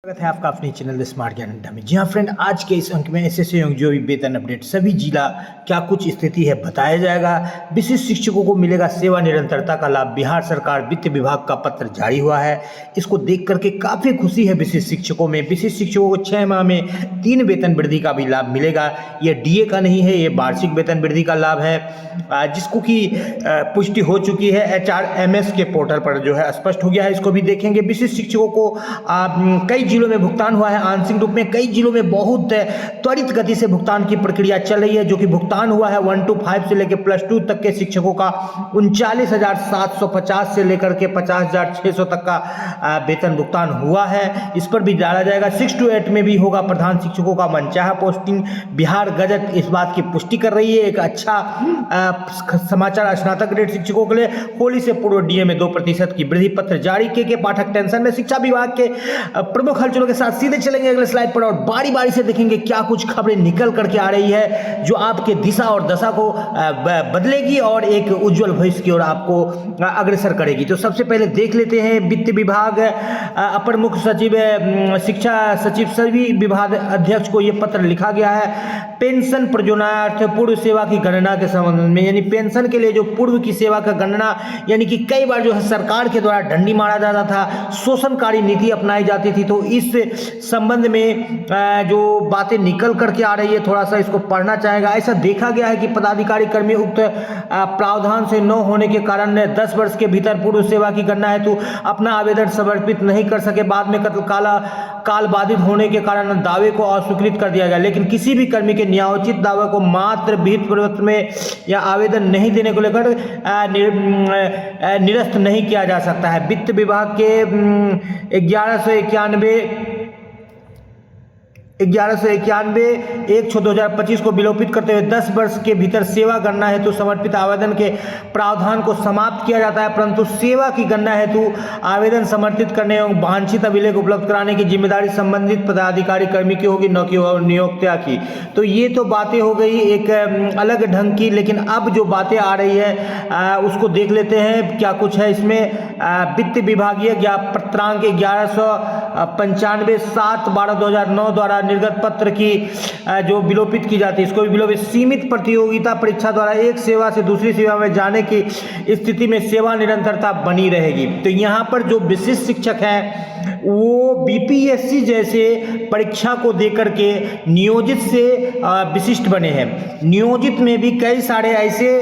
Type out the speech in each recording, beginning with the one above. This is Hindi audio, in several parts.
स्वागत है आपका अपने चैनल द स्मार्ट ज्ञान अड्डा में। जी हाँ फ्रेंड, आज के इस अंक में एसएससी जो भी वेतन अपडेट सभी जिला क्या कुछ स्थिति है बताया जाएगा। विशिष्ट शिक्षकों को मिलेगा सेवा निरंतरता का लाभ, बिहार सरकार वित्त विभाग का पत्र जारी हुआ है। इसको देख करके काफ़ी खुशी है विशिष्ट शिक्षकों में। विशिष्ट शिक्षकों को 6 माह में 3 वेतन वृद्धि का भी लाभ मिलेगा। ये डीए का नहीं है, ये वार्षिक वेतन वृद्धि का लाभ है, जिसको कि पुष्टि हो चुकी है HRMS के पोर्टल पर जो है स्पष्ट हो गया है। इसको भी देखेंगे। विशिष्ट शिक्षकों को कई जिलों में भुगतान हुआ है आंशिक रूप में, कई जिलों में बहुत त्वरित गति से भुगतान की प्रक्रिया चल रही है। जो कि भुगतान हुआ है 1 to 5 से लेकर +2 तक के शिक्षकों का 39,750 से लेकर के 50,600 तक का वेतन भुगतान हुआ है। इस पर भी डाला जाएगा। 6 to 8 में भी होगा प्रधान शिक्षकों का मनचाहा पोस्टिंग। बिहार गजट इस बात की पुष्टि कर रही है। एक अच्छा समाचार स्नातक ग्रेड शिक्षकों के लिए। होली से पूर्व डीए में 2% की वृद्धि पत्र जारी। के पाठक टेंशन में। शिक्षा विभाग के प्रमुख हलचलों के साथ सीधे चलेंगे अगले स्लाइड पर और बारी बारी से देखेंगे क्या कुछ खबरें निकल करके आ रही है जो आपके दिशा और दशा को बदलेगी और एक उज्जवल भविष्य की ओर आपको अग्रसर करेगी। तो सबसे पहले देख लेते हैं वित्त विभाग अपर मुख्य सचिव शिक्षा सचिव सभी विभाग अध्यक्ष को यह पत्र लिखा गया है। पेंशन प्रयोजनार्थ पूर्व सेवा की गणना के संबंध में, यानी पेंशन के लिए जो पूर्व की सेवा का गणना, यानी कि कई बार जो है सरकार के द्वारा डंडी मारा जाता था, शोषणकारी नीति अपनाई जाती थी। तो इस संबंध में जो बातें निकल करके आ रही है थोड़ा सा इसको पढ़ना चाहेगा। ऐसा देखा गया है कि पदाधिकारी कर्मी उक्त प्रावधान से न होने के कारण 10 वर्ष के भीतर पूर्व सेवा की गणना हेतु अपना आवेदन समर्पित नहीं कर सके। बाद में काल बाधित होने के कारण दावे को अस्वीकृत कर दिया गया। लेकिन किसी भी कर्मी के न्यायोचित दावे को मात्र विहित प्रपत्र में या आवेदन नहीं देने को लेकर निरस्त नहीं किया जा सकता है। वित्त विभाग के 1191/1/2025 को विलोपित करते हुए 10 वर्ष के भीतर सेवा गणना हेतु समर्पित आवेदन के प्रावधान को समाप्त किया जाता है, परंतु सेवा की गणना हेतु आवेदन समर्पित करने एवं वांछित अभिलेख उपलब्ध कराने की जिम्मेदारी संबंधित पदाधिकारी कर्मी की होगी, न कि नियोक्ता की। तो ये तो बातें हो गई एक अलग ढंग की, लेकिन अब जो बातें आ रही है उसको देख लेते हैं क्या कुछ है इसमें। वित्त विभागीय पत्रांक 1195/7/12/2009 द्वारा निर्गत पत्र की जो विलोपित की जाती है, इसको भी विलोपित। सीमित प्रतियोगिता परीक्षा द्वारा एक सेवा से दूसरी सेवा में जाने की स्थिति में सेवा निरंतरता बनी रहेगी। तो यहाँ पर जो विशिष्ट शिक्षक हैं वो बीपीएससी जैसे परीक्षा को देकर के नियोजित से विशिष्ट बने हैं। नियोजित में भी कई सारे ऐसे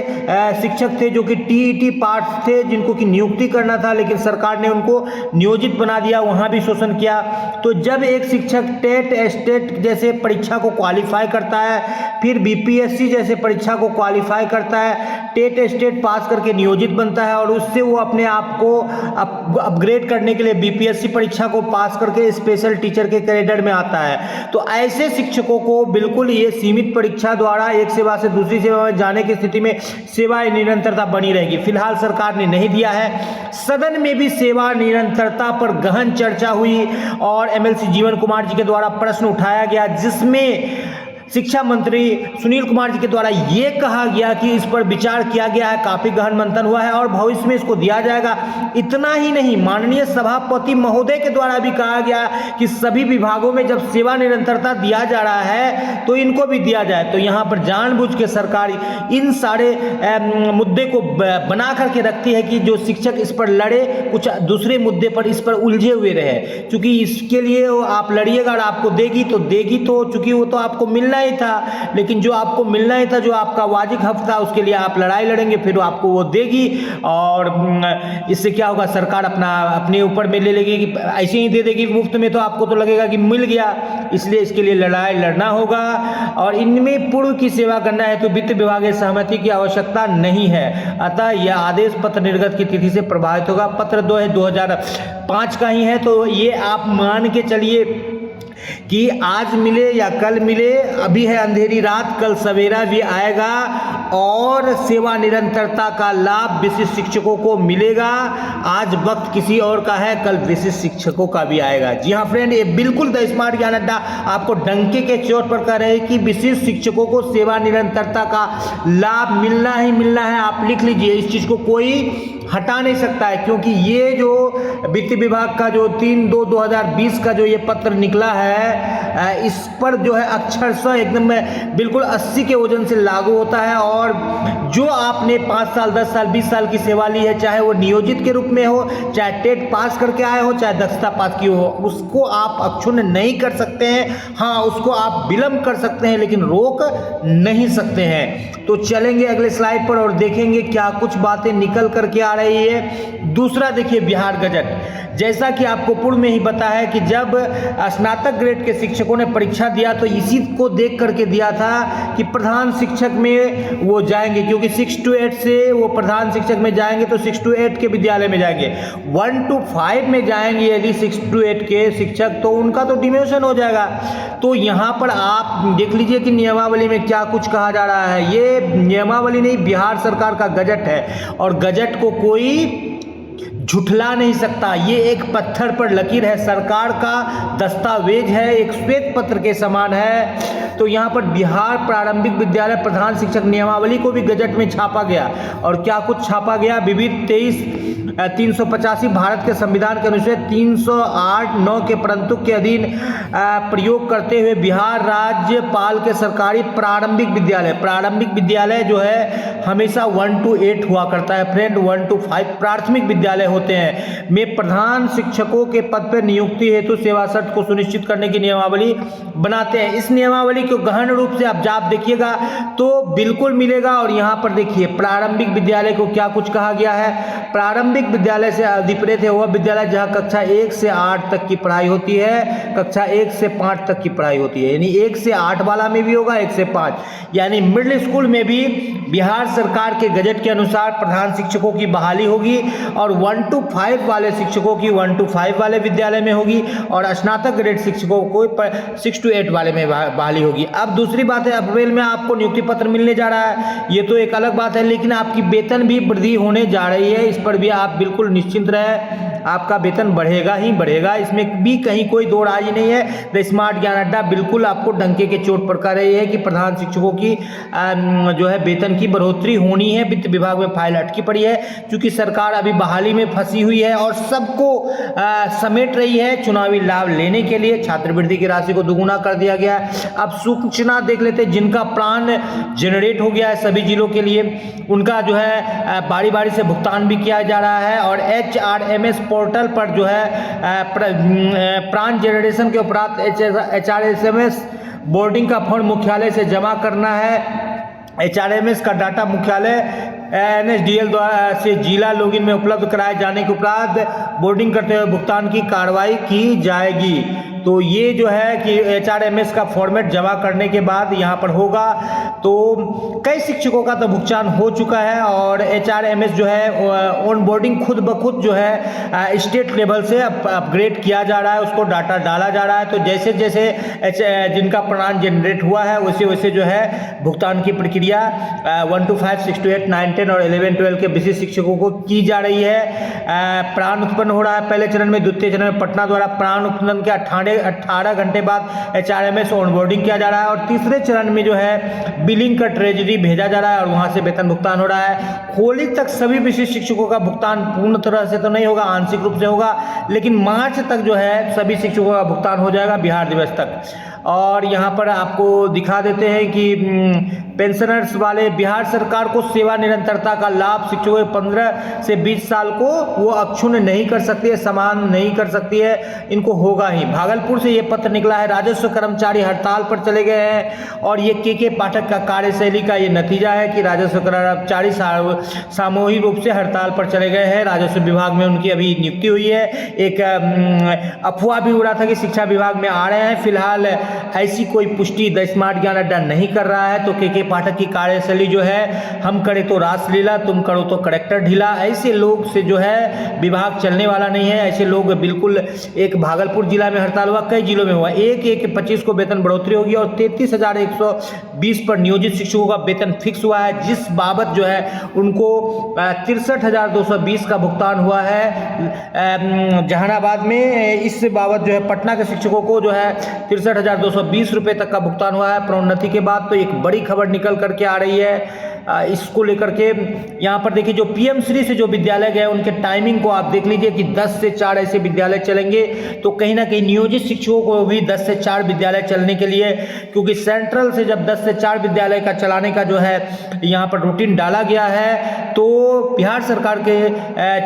शिक्षक थे जो कि टीईटी पार्ट थे जिनको कि नियुक्ति करना था, लेकिन सरकार ने उनको नियोजित बना दिया, वहाँ भी शोषण किया। तो जब एक शिक्षक टेट स्टेट जैसे परीक्षा को क्वालिफाई करता है, फिर बीपीएससी जैसे परीक्षा को क्वालिफाई करता है, टेट स्टेट पास करके नियोजित बनता है और उससे वो अपने आप को अपग्रेड करने के लिए बीपीएससी परीक्षा को पास करके स्पेशल टीचर के कैडर में आता है। तो ऐसे शिक्षकों को बिल्कुल ये सीमित परीक्षा द्वारा एक सेवा से दूसरी सेवा में जाने की स्थिति में सेवा निरंतरता बनी रहेगी। फिलहाल सरकार ने नहीं दिया है। सदन में भी सेवा निरंतरता पर गहन चर्चा हुई और एमएलसी जीवन कुमार जी के द्वारा प्रश्न उठाया गया, जिसमें शिक्षा मंत्री सुनील कुमार जी के द्वारा ये कहा गया कि इस पर विचार किया गया है, काफी गहन मंथन हुआ है और भविष्य में इसको दिया जाएगा। इतना ही नहीं, माननीय सभापति महोदय के द्वारा भी कहा गया कि सभी विभागों में जब सेवा निरंतरता दिया जा रहा है तो इनको भी दिया जाए। तो यहाँ पर जानबूझ के सरकार इन सारे मुद्दे को बना करके रखती है कि जो शिक्षक इस पर लड़े, कुछ दूसरे मुद्दे पर इस पर उलझे हुए रहे। क्योंकि इसके लिए आप लड़िएगा और आपको देगी तो चूंकि वो तो आपको मिलना ही था, लेकिन जो आपको मिलना ही था, जो आपका वाजिब हक था, उसके लिए आप लड़ाई लड़ेंगे, फिर आपको वो देगी और इससे क्या होगा, सरकार अपने ऊपर में ले लेगी कि ऐसे ही दे देगी मुफ्त में, तो आपको तो लगेगा कि मिल गया। इसलिए इसके लिए लड़ाई लड़ना होगा और इनमें पूर्व की सेवा करना है तो वित्त विभाग की सहमति की आवश्यकता नहीं है। अतः यह आदेश पत्र निर्गत की तिथि से प्रभावित होगा। पत्र 2005 का ही है, तो ये आप मान के चलिए कि आज मिले या कल मिले, अभी है अंधेरी रात, कल सवेरा भी आएगा और सेवा निरंतरता का लाभ विशिष्ट शिक्षकों को मिलेगा। आज वक्त किसी और का है, कल विशिष्ट शिक्षकों का भी आएगा। जी हाँ फ्रेंड, ये बिल्कुल द स्मार्ट ज्ञान अड्डा आपको डंके के चोट पर कह रहे हैं कि विशिष्ट शिक्षकों को सेवा निरंतरता का लाभ मिलना ही मिलना है। आप लिख लीजिए इस चीज को, कोई हटा नहीं सकता है, क्योंकि ये जो वित्त विभाग का जो 3/2/2020 का जो ये पत्र निकला है, इस पर जो है अक्षरशः एकदम बिल्कुल 80 के वजन से लागू होता है। और जो आपने 5 साल 10 साल 20 साल की सेवा ली है, चाहे वो नियोजित के रूप में हो, चाहे टेट पास करके आए हो, चाहे दक्षता पास की हो, उसको आप अक्षुण्ण नहीं कर सकते हैं। हाँ, उसको आप विलंब कर सकते हैं, लेकिन रोक नहीं सकते हैं। तो चलेंगे अगले स्लाइड पर और देखेंगे क्या कुछ बातें निकल करके आ रही है। दूसरा देखिए, बिहार गजट। जैसा कि आपको पूर्व में ही पता है कि जब स्नातक ग्रेड के शिक्षकों ने परीक्षा दिया तो इसी को देख करके दिया था कि प्रधान शिक्षक में वो जाएंगे, क्योंकि 6 to 8 से वो प्रधान शिक्षक में जाएंगे तो 6 to 8 के विद्यालय में जाएंगे। 1 to 5 में जाएंगे यदि 6 to 8 के शिक्षक, तो उनका तो डिमोशन हो जाएगा। तो यहाँ पर आप देख लीजिए कि नियमावली में क्या कुछ कहा जा रहा है। ये नियमावली नहीं, बिहार सरकार का गजट है, और गजट को कोई झुठला नहीं सकता। ये एक पत्थर पर लकीर है, सरकार का दस्तावेज है, एक श्वेत पत्र के समान है। तो यहाँ पर बिहार प्रारंभिक विद्यालय प्रधान शिक्षक नियमावली को भी गजट में छापा गया। और क्या कुछ छापा गया? विविध 385 भारत के संविधान के अनुच्छेद 308(9) के परंतु के अधीन प्रयोग करते हुए बिहार राज्यपाल के सरकारी प्रारंभिक विद्यालय जो है हमेशा 1 to 8 हुआ करता है फ्रेंड। 1 to 5 प्राथमिक विद्यालय होते हैं में प्रधान शिक्षकों के पद पर नियुक्ति हेतु सेवा शर्त को सुनिश्चित करने की नियमावली बनाते हैं। इस नियमावली को गहन रूप से आप जाप देखिएगा तो बिल्कुल मिलेगा। और यहाँ पर देखिए, प्रारंभिक विद्यालय को क्या कुछ कहा गया है। प्रारंभिक विद्यालय से अधिप्रेत है वह विद्यालय जहाँ कक्षा 1 से 8 तक की पढ़ाई होती है, कक्षा 1 से 5 तक की पढ़ाई होती है, यानी 1 से 8 वाला में भी होगा, 1 से 5, यानी मिडिल स्कूल में भी बिहार सरकार के गजट के अनुसार प्रधान शिक्षकों की बहाली होगी। और 1 to 5 वाले शिक्षकों की 1 to 5 वाले विद्यालय में होगी, और स्नातक ग्रेड शिक्षकों को 6 to 8 वाले में बहाली होगी। अब दूसरी बात है, अप्रैल में आपको नियुक्ति पत्र मिलने जा रहा है, ये तो एक अलग बात है, लेकिन आपकी वेतन भी वृद्धि होने जा रही है। इस पर भी आप बिल्कुल निश्चिंत रहे, आपका वेतन बढ़ेगा ही बढ़ेगा, इसमें भी कहीं कोई दो राय नहीं है। द स्मार्ट ज्ञान अड्डा बिल्कुल आपको डंके के चोट पर कह रही है कि प्रधान शिक्षकों की जो है वेतन की बढ़ोतरी होनी है। वित्त विभाग में फाइल अटकी पड़ी है, क्योंकि सरकार अभी बहाली में फंसी हुई है और सबको समेट रही है चुनावी लाभ लेने के लिए। छात्रवृत्ति की राशि को दुगुना कर दिया गया है। अब सूचना देख लेते हैं, जिनका प्लान जनरेट हो गया है सभी जिलों के लिए, उनका जो है बारी बारी से भुगतान भी किया जा रहा है। और HRMS पोर्टल पर जो है प्राण जनरेशन के उपरांत HRMS बोर्डिंग का फॉर्म मुख्यालय से जमा करना है। HRMS का डाटा मुख्यालय NSDL द्वारा से जिला लॉगिन में उपलब्ध कराए जाने के उपरांत बोर्डिंग करते हुए भुगतान की कार्रवाई की जाएगी। तो ये जो है कि HRMS का फॉर्मेट जमा करने के बाद यहाँ पर होगा। तो कई शिक्षकों का तो भुगतान हो चुका है, और HRMS जो है ऑन बोर्डिंग खुद ब खुद जो है स्टेट लेवल से अपग्रेड किया जा रहा है, उसको डाटा डाला जा रहा है। तो जैसे जैसे जिनका प्लान जनरेट हुआ है वैसे वैसे जो है भुगतान की प्रक्रिया 1 to 5, 6 to 8, 9, 10 और 11, 12 के विशिष्ट शिक्षकों को की जा रही है। प्राण उत्पन्न हो रहा है पहले चरण में। द्वितीय चरण में पटना द्वारा प्राण उत्पन्न के 18 घंटे बाद HRMS ऑनबोर्डिंग किया जा रहा है। और तीसरे चरण में जो है बिलिंग का ट्रेजरी भेजा जा रहा है और वहां से वेतन भुगतान हो रहा है। होली तक सभी विशिष्ट शिक्षकों का भुगतान पूर्ण तरह से तो नहीं होगा, आंशिक रूप से होगा, लेकिन मार्च तक जो है सभी शिक्षकों का भुगतान हो जाएगा, बिहार दिवस तक। और यहाँ पर आपको दिखा देते हैं कि पेंशनर्स वाले बिहार सरकार को सेवा निरंतरता का लाभ शिक्षकों 15 से 20 साल को वो अक्षुण्ण नहीं कर सकती है, समान नहीं कर सकती है, इनको होगा ही। भागलपुर से ये पत्र निकला है, राजस्व कर्मचारी हड़ताल पर चले गए हैं। और ये के पाठक का कार्यशैली का ये नतीजा है कि राजस्व कर्मचारी सामूहिक रूप से हड़ताल पर चले गए हैं। राजस्व विभाग में उनकी अभी नियुक्ति हुई है। एक अफवाह भी उड़ा था कि शिक्षा विभाग में आ रहे हैं, फिलहाल ऐसी कोई पुष्टि द स्मार्ट ज्ञान अड्डा नहीं कर रहा है। तो के पाठक की कार्यशैली जो है, हम करे तो रासलीला, तुम करो तो करेक्टर ढीला, ऐसे लोग से जो है विभाग चलने वाला नहीं है। ऐसे लोग बिल्कुल, एक भागलपुर जिला में हड़ताल हुआ, कई जिलों में हुआ। 1/1/25 को वेतन बढ़ोतरी होगी और 33,120 पर नियोजित शिक्षकों का वेतन फिक्स हुआ है, जिस बाबत जो है उनको 63,220 का भुगतान हुआ है जहानाबाद में। इस बाबत जो है पटना के शिक्षकों को जो है 63,220 रुपये तक का भुगतान हुआ है प्रोन्नति के बाद। तो एक बड़ी खबर निकल करके आ रही है। इसको लेकर के यहाँ पर देखिए जो पीएम श्री से जो विद्यालय गए उनके टाइमिंग को आप देख लीजिए कि 10 से 4 ऐसे विद्यालय चलेंगे। तो कहीं ना कहीं नियोजित शिक्षकों को भी 10 से 4 विद्यालय चलने के लिए, क्योंकि सेंट्रल से जब 10 से 4 विद्यालय का चलाने का जो है यहाँ पर रूटीन डाला गया है, तो बिहार सरकार के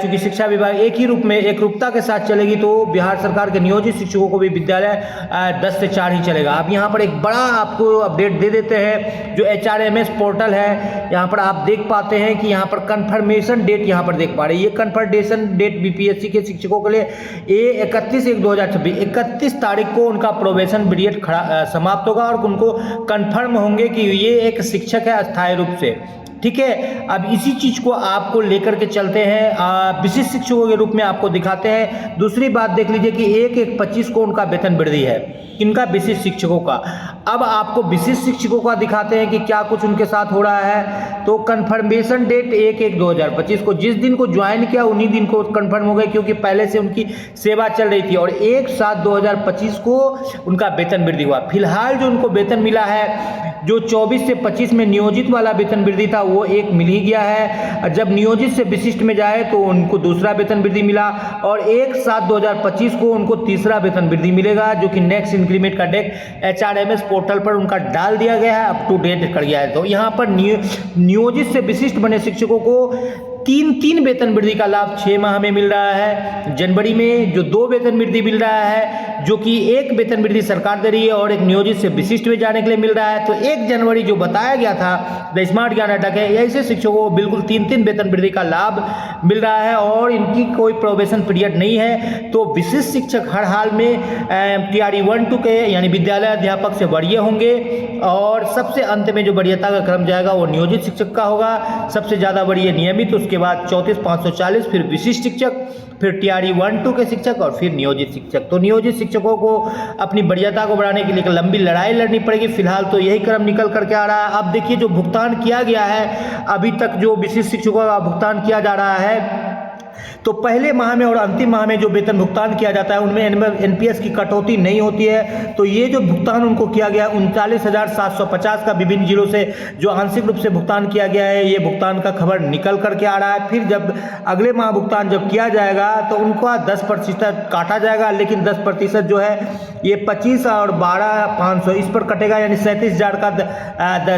चूंकि शिक्षा विभाग एक ही रूप में एकरूपता के साथ चलेगी, तो बिहार सरकार के नियोजित शिक्षकों को भी विद्यालय 10 से 4 ही चलेगा। अब यहाँ पर एक बड़ा आपको अपडेट दे देते हैं, जो HRMS पोर्टल है यहाँ पर आप देख पाते हैं कि यहाँ पर कंफर्मेशन डेट यहाँ पर देख पा रहे हैं। ये कंफर्मेशन डेट बीपीएससी के शिक्षकों के लिए 31/1/2026 31 तारीख को उनका प्रोबेशन पीरियड समाप्त होगा और उनको कंफर्म होंगे कि ये एक शिक्षक है अस्थायी रूप से। ठीक है, अब इसी चीज को आपको लेकर के चलते हैं, विशिष्ट शिक्षकों के रूप में आपको दिखाते हैं। दूसरी बात देख लीजिए कि 1/1/25 को उनका वेतन वृद्धि है, इनका विशिष्ट शिक्षकों का। अब आपको विशिष्ट शिक्षकों का दिखाते हैं कि क्या कुछ उनके साथ हो रहा है। तो कंफर्मेशन डेट 1/1/2025 को, जिस दिन को ज्वाइन किया उन्हीं दिन को कंफर्म हो गए, क्योंकि पहले से उनकी सेवा चल रही थी। और 1/7/2025 को उनका वेतन वृद्धि हुआ। फिलहाल जो उनको वेतन मिला है, जो 24 से 25 में नियोजित वाला वेतन वृद्धि था, वो एक मिल ही गया है। जब नियोजित से विशिष्ट में जाए तो उनको दूसरा वेतन वृद्धि मिला, और 1/7/2025 को उनको तीसरा वेतन वृद्धि मिलेगा, जो कि नेक्स्ट इंक्रीमेंट का डेट HRMS पोर्टल पर उनका डाल दिया गया है, अप टू डेट कर गया है। तो यहाँ पर नियोजित से विशिष्ट बने शिक्षकों को 3 वेतन वृद्धि का लाभ 6 माह में मिल रहा है। जनवरी में जो 2 वेतन वृद्धि मिल रहा है, जो कि 1 वेतन वृद्धि सरकार दे रही है और एक नियोजित से विशिष्ट में जाने के लिए मिल रहा है। तो 1 जनवरी जो बताया गया था द स्मार्ट ज्ञान अटक है, ऐसे शिक्षकों को बिल्कुल 3 वेतन वृद्धि का लाभ मिल रहा है और इनकी कोई प्रोबेशन पीरियड नहीं है। तो विशिष्ट शिक्षक हर हाल में TRE 1-2 के यानी विद्यालय अध्यापक से वरीय होंगे, और सबसे अंत में जो वरीयता का क्रम जाएगा वो नियोजित शिक्षक का होगा। सबसे ज़्यादा वरीय नियमित, उसके बाद 34,540, फिर विशिष्ट शिक्षक, फिर TRE 1-2 के शिक्षक और फिर नियोजित शिक्षक। तो नियोजित शिक्षकों को अपनी वरीयता को बढ़ाने के लिए लंबी लड़ाई लड़नी पड़ेगी। फिलहाल तो यही क्रम निकल करके आ रहा है। अब देखिए जो भुगतान किया गया है अभी तक, जो विशिष्ट शिक्षकों का भुगतान किया जा रहा है, तो पहले माह में और अंतिम माह में जो वेतन भुगतान किया जाता है उनमें NPS की कटौती नहीं होती है। तो ये जो भुगतान उनको किया गया 39,750 का विभिन्न जिलों से जो आंशिक रूप से भुगतान किया गया है, ये भुगतान का खबर निकल करके आ रहा है। फिर जब अगले माह भुगतान जब किया जाएगा तो उनका 10% काटा जाएगा, लेकिन 10% जो है ये 25 और 12,500 इस पर कटेगा, यानी 37,000 का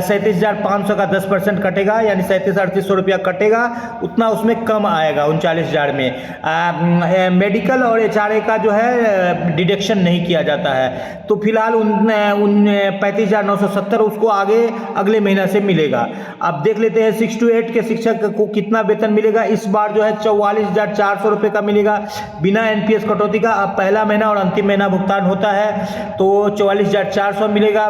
37,500 का 10% कटेगा, यानी 37,3800 रुपया कटेगा। उतना उसमें कम आएगा 39,000 में। मेडिकल और HRA का जो है डिडक्शन नहीं किया जाता है। तो फिलहाल उन 35,970 उसको आगे अगले महीना से मिलेगा। अब देख लेते हैं 6 to 8 के शिक्षक को कितना वेतन मिलेगा। इस बार जो है 44,400 रुपये का मिलेगा बिना NPS कटौती का। अब पहला महीना और अंतिम महीना भुगतान होता है तो 44,400 मिलेगा।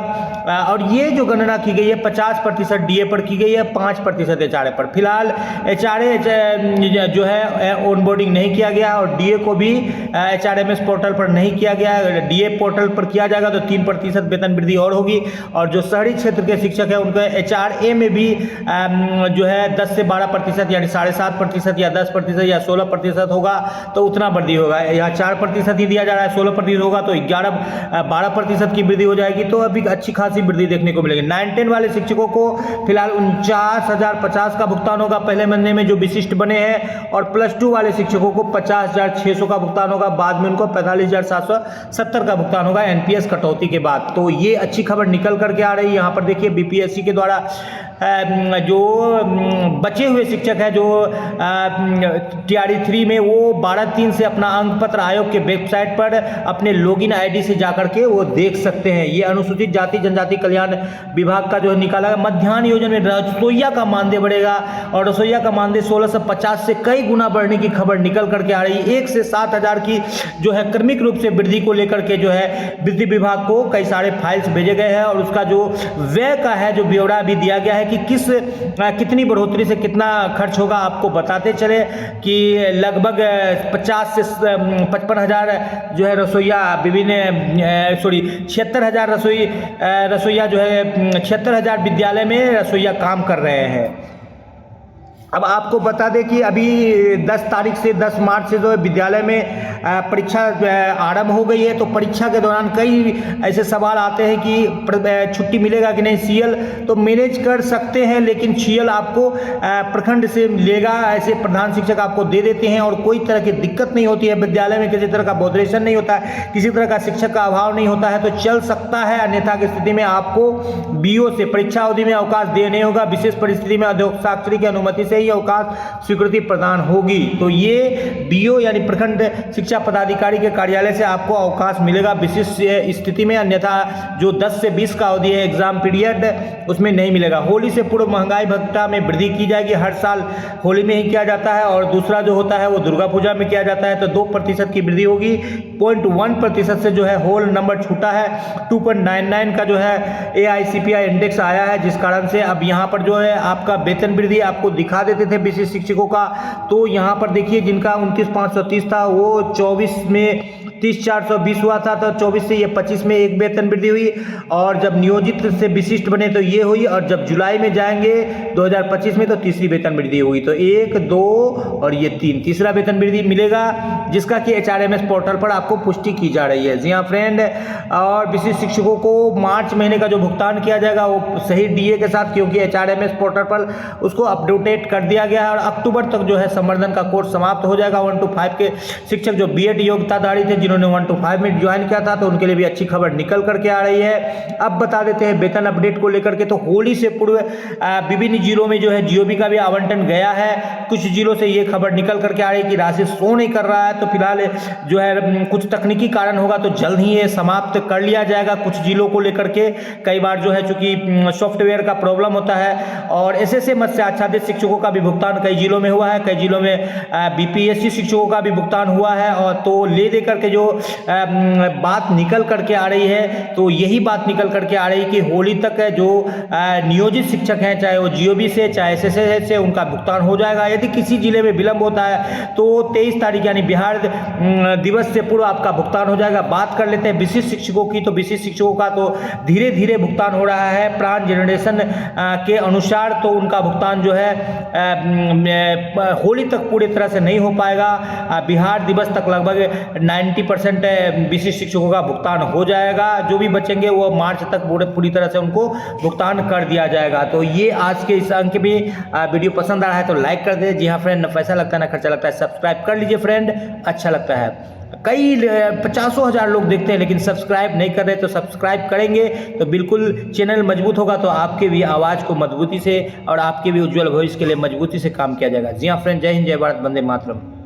और ये जो गणना की गई है 50% DA पर की गई है, 5% HRA पर। फिलहाल HRA जो है ऑनबोर्डिंग नहीं किया गया और DA को भी HRMS पोर्टल पर नहीं किया गया है। DA पोर्टल पर किया जाएगा तो 3% वेतन वृद्धि और होगी। और जो शहरी क्षेत्र के शिक्षक है उनके HRA में भी जो है 10 से 12% यानी 7.5% या 10% या 16% होगा, तो उतना वृद्धि होगा। यहाँ 4% ही दिया जा रहा है, 16% होगा तो 12% की वृद्धि हो जाएगी। तो अभी अच्छी खासी वृद्धि देखने को मिलेगी। 9-10 वाले शिक्षकों को फिलहाल 49,050 का भुगतान होगा पहले महीने में जो विशिष्ट बने हैं, और +2 वाले शिक्षकों को 50,600 का भुगतान होगा। बाद में उनको 45,770 का भुगतान होगा NPS कटौती के बाद। तो ये अच्छी खबर निकल करके आ रही है। यहाँ पर देखिए BPSC के द्वारा जो बचे हुए शिक्षक है जो TRE 3 में, वो 12/3 से अपना अंक पत्र आयोग के वेबसाइट पर अपने लॉगिन ID से जाकर के वो देख सकते हैं। ये अनुसूचित जाति जनजाति कल्याण विभाग का जो निकाला है मध्याह्न योजना में रसोईया का मानदेय बढ़ेगा, और रसोईया का मानदेय 1650 से कई गुना बढ़ने की खबर निकल करके आ रही है। 1 से 7,000 की जो है क्रमिक रूप से वृद्धि को लेकर के जो है विधि विभाग को कई सारे फाइल्स भेजे गए हैं, और उसका जो व्यय का है जो ब्यौरा भी दिया गया है कि कितनी बढ़ोतरी से कितना खर्च होगा। आपको बताते चले कि लगभग 50 से 55,000 जो है रसोईया विभिन्न 76,000 रसोईया जो है 76,000 विद्यालय में रसोईया काम कर रहे हैं। अब आपको बता दें कि अभी 10 तारीख से 10 मार्च से जो है विद्यालय में परीक्षा आरंभ हो गई है। तो परीक्षा के दौरान कई ऐसे सवाल आते हैं कि छुट्टी मिलेगा कि नहीं। सीएल तो मैनेज कर सकते हैं, लेकिन सीएल आपको प्रखंड से मिलेगा, ऐसे प्रधान शिक्षक आपको दे देते हैं और कोई तरह की दिक्कत नहीं होती है। विद्यालय में किसी तरह का बॉडरेशन नहीं होता है, किसी तरह का शिक्षक का अभाव नहीं होता है, तो चल सकता है। अन्यथा की स्थिति में आपको बीओ से परीक्षा अवधि में अवकाश देने होगा। विशेष परिस्थिति में अध्यक्षाक्षरी की अनुमति से ही अवकाश स्वीकृति प्रदान होगी। तो ये बीओ यानी प्रखंड शिक्षा पदाधिकारी के कार्यालय से आपको अवकाश मिलेगा विशेष स्थिति में। अन्यथा जो 10 से 20 का अवधि है एग्जाम पीरियड, उसमें नहीं मिलेगा। होली से पूर्व महंगाई भत्ता में वृद्धि की जाएगी। हर साल होली में ही किया जाता है और दूसरा जो होता है वो दुर्गा पूजा में किया जाता है। तो 2% की वृद्धि होगी। 0.1% से जो है होल नंबर छूटा है। 2.99 का जो है AICPI इंडेक्स आया है, जिस कारण से अब यहाँ पर जो है आपका वेतन वृद्धि आपको दिखा देते थे विशेष शिक्षकों का। तो यहाँ पर देखिए जिनका 29,530 था वो 24 में 30,420 हुआ था, तो 24 से ये 25 में एक वेतन वृद्धि हुई। और जब नियोजित से विशिष्ट बने तो ये हुई। और जब जुलाई में जाएंगे 2025 में तो तीसरी वेतन वृद्धि हुई। तो 1, 2 और ये 3 तीसरा वेतन वृद्धि मिलेगा, जिसका कि HRMS पोर्टल पर आपको पुष्टि की जा रही है। जी हाँ फ्रेंड, और विशिष्ट शिक्षकों को मार्च महीने का जो भुगतान किया जाएगा वो सही DA के साथ, क्योंकि HRMS पोर्टल पर उसको अपडेट कर दिया गया है। और अक्टूबर तक जो है संवर्धन का कोर्स समाप्त हो जाएगा। 1 to 5 के शिक्षक जो BEd योग्यताधारी थे, जिन्होंने 1 to 5 में ज्वाइन किया था, तो उनके लिए भी अच्छी खबर निकल करके आ रही है। अब बता देते हैं वेतन अपडेट को लेकर के। तो होली से पूर्व विभिन्न जिलों में जो है GOB का भी आवंटन गया है। कुछ जिलों से ये खबर निकल करके आ रही है कि राशि शो नहीं कर रहा है। तो फिलहाल जो है कुछ तकनीकी कारण होगा तो जल्द ही ये समाप्त कर लिया जाएगा कुछ जिलों को लेकर के। कई बार जो है चूंकि सॉफ्टवेयर का प्रॉब्लम होता है। और SSA मत्स्य आच्छादित शिक्षकों का भी भुगतान कई जिलों में हुआ है। कई जिलों में BPSC शिक्षकों का भी भुगतान हुआ है। और तो ले दे करके जो बात निकल करके आ रही है, तो यही बात निकल करके आ रही है कि होली तक जो नियोजित शिक्षक हैं, चाहे वो GOB से चाहे SSA से, उनका भुगतान हो जाएगा। यदि किसी जिले में विलंब होता है तो 23 तारीख यानी बिहार दिवस से पूर्व आपका भुगतान हो जाएगा। बात कर लेते हैं विशिष्ट शिक्षकों की। तो विशिष्ट शिक्षकों का तो धीरे धीरे भुगतान हो रहा है प्लान जनरेशन के अनुसार। तो उनका भुगतान जो है होली तक पूरी तरह से नहीं हो पाएगा। बिहार दिवस तक लगभग 90% विशिष्ट शिक्षकों का भुगतान हो जाएगा। जो भी बचेंगे वो मार्च तक पूरी तरह से उनको भुगतान कर दिया जाएगा। तो ये आज के इस अंक में वीडियो पसंद आ रहा है तो लाइक कर दे। जी हाँ फ्रेंड, न पैसा लगता है ना खर्चा लगता है, सब्सक्राइब कर लीजिए फ्रेंड, अच्छा लगता है। कई 50 हजार लोग देखते हैं लेकिन सब्सक्राइब नहीं कर रहे, तो सब्सक्राइब करेंगे तो बिल्कुल चैनल मजबूत होगा। तो आपके भी आवाज़ को मजबूती से और आपके भी उज्जवल भविष्य के लिए मजबूती से काम किया जाएगा। जी हाँ फ्रेंड, जय हिंद, जय भारत, वंदे मातरम।